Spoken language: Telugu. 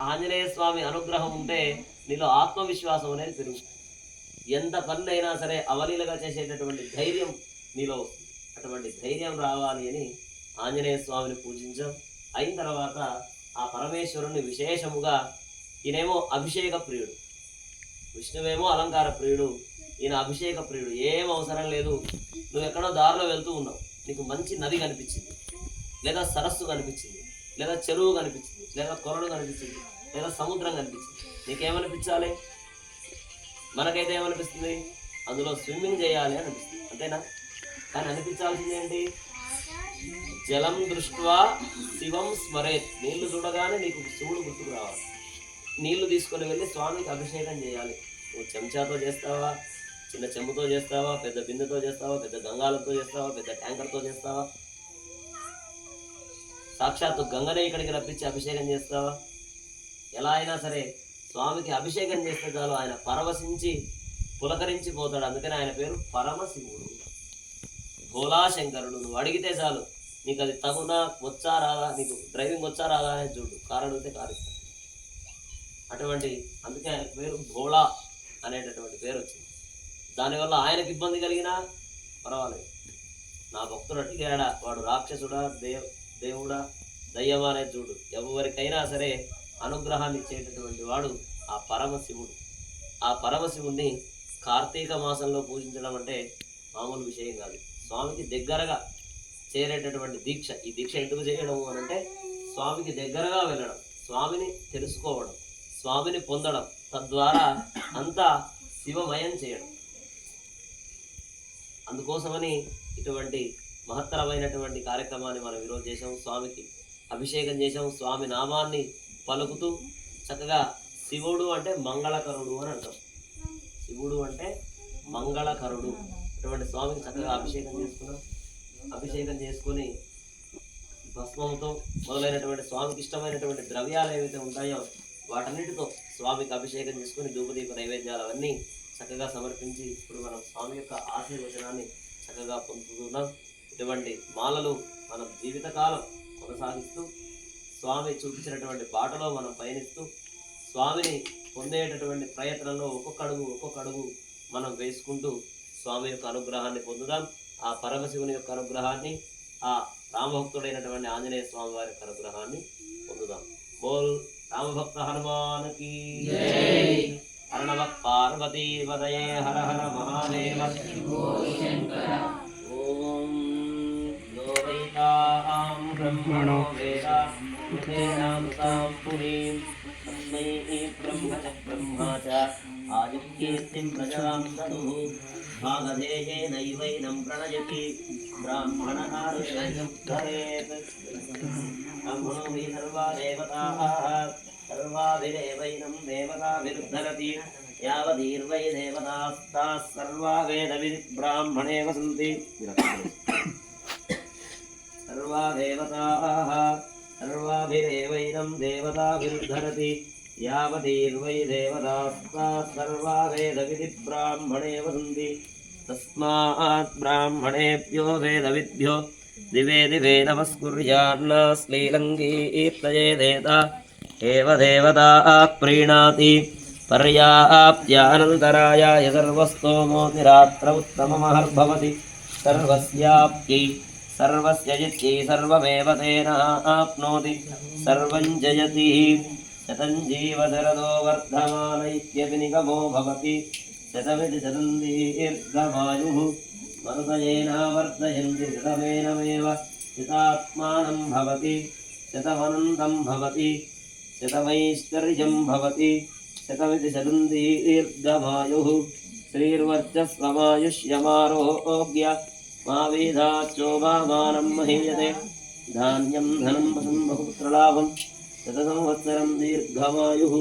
ఆంజనేయ స్వామి అనుగ్రహం ఉంటే నీలో ఆత్మవిశ్వాసం అనేది పెరుగుతుంది. ఎంత పనులైనా సరే అవలీలగా చేసేటటువంటి ధైర్యం నీలో వస్తుంది. అటువంటి ధైర్యం రావాలి అని ఆంజనేయ స్వామిని పూజించాం. అయిన తర్వాత ఆ పరమేశ్వరుని విశేషముగా ఈయనేమో అభిషేక ప్రియుడు, విష్ణువేమో అలంకార ప్రియుడు, ఈయన అభిషేక ప్రియుడు. ఏం అవసరం లేదు, నువ్వు ఎక్కడో దారిలో వెళ్తూ ఉన్నావు, నీకు మంచి నది కనిపించింది, లేదా సరస్సు కనిపించింది, లేదా చెరువు కనిపించింది, లేదా కొరడు కనిపించింది, లేదా సముద్రం కనిపించింది. నీకేమనిపించాలి? మనకైతే ఏమనిపిస్తుంది? అందులో స్విమ్మింగ్ చేయాలి అని అనిపిస్తుంది, అంతేనా? కానీ అనిపించాల్సింది ఏంటి? జలం దృష్ట్వా శివం స్మరేత్. నీళ్లు చూడగానే నీకు శివుడు గుర్తుకు రావాలి. నీళ్లు తీసుకొని వెళ్ళి స్వామికి అభిషేకం చేయాలి. నువ్వు చెంచాతో చేస్తావా, చిన్న చెంబుతో చేస్తావా, పెద్ద బిందెతో చేస్తావా, పెద్ద గంగాలతో చేస్తావా, పెద్ద ట్యాంకర్తో చేస్తావా, సాక్షాత్తు గంగనే ఇక్కడికి రప్పించి అభిషేకం చేస్తావా? ఎలా అయినా సరే స్వామికి అభిషేకం చేస్తే చాలు ఆయన పరవశించి పులకరించి పోతాడు. అందుకని ఆయన పేరు పరమశివుడు, భోలాశంకరుడు. నువ్వు అడిగితే చాలు, నీకు అది తగునా, వచ్చా రాదా, నీకు డ్రైవింగ్ వచ్చా రాదా అనేది చూడు, కారు అడిగితే కారు ఇస్తాడు. అటువంటి అందుకే ఆయన పేరు భోళా అనేటటువంటి పేరు వచ్చింది. దానివల్ల ఆయనకు ఇబ్బంది కలిగినా పర్వాలేదు, నా భక్తుడు అడిగాడా, వాడు రాక్షసుడా దేవుడా దయ్యమా అనేది చూడు, ఎవరికైనా సరే అనుగ్రహాన్ని ఇచ్చేటటువంటి వాడు ఆ పరమశివుడు. ఆ పరమశివుణ్ణి కార్తీక మాసంలో పూజించడం అంటే మామూలు విషయం కాదు. స్వామికి దగ్గరగా చేరేటటువంటి దీక్ష. ఈ దీక్ష ఎందుకు చేయడం అని అంటే స్వామికి దగ్గరగా వెళ్ళడం, స్వామిని తెలుసుకోవడం, స్వామిని పొందడం, తద్వారా అంతా శివమయం చేయడం. అందుకోసమని ఇటువంటి మహత్తరమైనటువంటి కార్యక్రమాన్ని మనం ఈరోజు చేసాం. స్వామికి అభిషేకం చేసాం. స్వామి నామాన్ని పలుకుతూ చక్కగా శివుడు అంటే మంగళకరుడు అని అంటాం. శివుడు అంటే మంగళకరుడు. అటువంటి స్వామికి చక్కగా అభిషేకం చేసుకున్నాం. అభిషేకం చేసుకొని భస్మంతో మొదలైనటువంటి స్వామికి ఇష్టమైనటువంటి ద్రవ్యాలు ఏవైతే ఉంటాయో వాటన్నిటితో స్వామికి అభిషేకం చేసుకొని ధూపదీప నైవేద్యాలు అవన్నీ చక్కగా సమర్పించి ఇప్పుడు మనం స్వామి యొక్క ఆశీర్వచనాన్ని చక్కగా పొందుతున్నాం. ఇటువంటి మాలలు మన జీవితకాలం కొనసాగిస్తూ స్వామి చూపించినటువంటి బాటలో మనం పయనిస్తూ స్వామిని పొందేటటువంటి ప్రయత్నంలో ఒక్కొక్క అడుగు మనం వేసుకుంటూ స్వామి యొక్క అనుగ్రహాన్ని పొందుదాం. ఆ పరమశివుని యొక్క అనుగ్రహాన్ని, ఆ రామభక్తుడైనటువంటి ఆంజనేయ స్వామి వారి యొక్క అనుగ్రహాన్ని పొందుదాం. బోల్ రామభక్త హనుమానికి హరణవ పార్వతీ వదయే హర హర మహాదేవ. ఓం లోవైతాం బ్రహ్మణో వేద వేదాం తాం పురీం తస్మై బ్రహ్మ చ బ్రహ్మా చ ఆదిత్యేత్తిం ప్రజాం తనుః భాగధేయేనైవైనం ప్రణయతి బ్రాహ్మణః ఋషియుద్ధరేత్. బ్రాహ్మణో వై సర్వా దేవతాః సర్వాభిరేవైనం దేవతాభిరుద్ధరతి యావదీర్వై దేవతాస్తాః సర్వా వేదవిద్ బ్రాహ్మణే వసంతి. సర్వా దేవతాః సర్వాభిరేవైనం దేవతాభిరుద్ధరతి యావదీర్వై దేవతాస్తాః సర్వా వేదవిద్ బ్రాహ్మణే వసంతి. తస్మాత్ బ్రాహ్మణేభ్యో వేదవిద్భ్యో దివే దివే నమస్కుర్యాన్న శ్రీలంగీర్తయేదేత ఏవ దేవతా ప్రీణాతి పర్యాప్త్యానంతరాయాయ సర్వస్తోమోతిరాత్ర ఉత్తమమహర్భవతి. సర్వస్యాప్త్యై సర్వస్య జిత్యై సర్వమేవ తేన ఆప్నోతి సర్వం జయతి. శతం జీవశరదో వర్ధమాన ఇత్యపి నిగమో భవతి. శతమితి శతం దీర్ఘమాయుః మరుతయేన వర్ధయంతి. శతమేనమేవ శతాత్మానం భవతి. శతమనంతం భవతి. శతమైశ్వర్యం భవతి. శతమితి శతం దీర్ఘమాయుః. శ్రీర్వర్చస్వమాయుష్యమారోగ్య మా వేదాచోభామానం మహీయతే. ధాన్యం ధనం వసం బహుపుత్రలాభం. శత సంవత్సరం దీర్ఘమాయుః.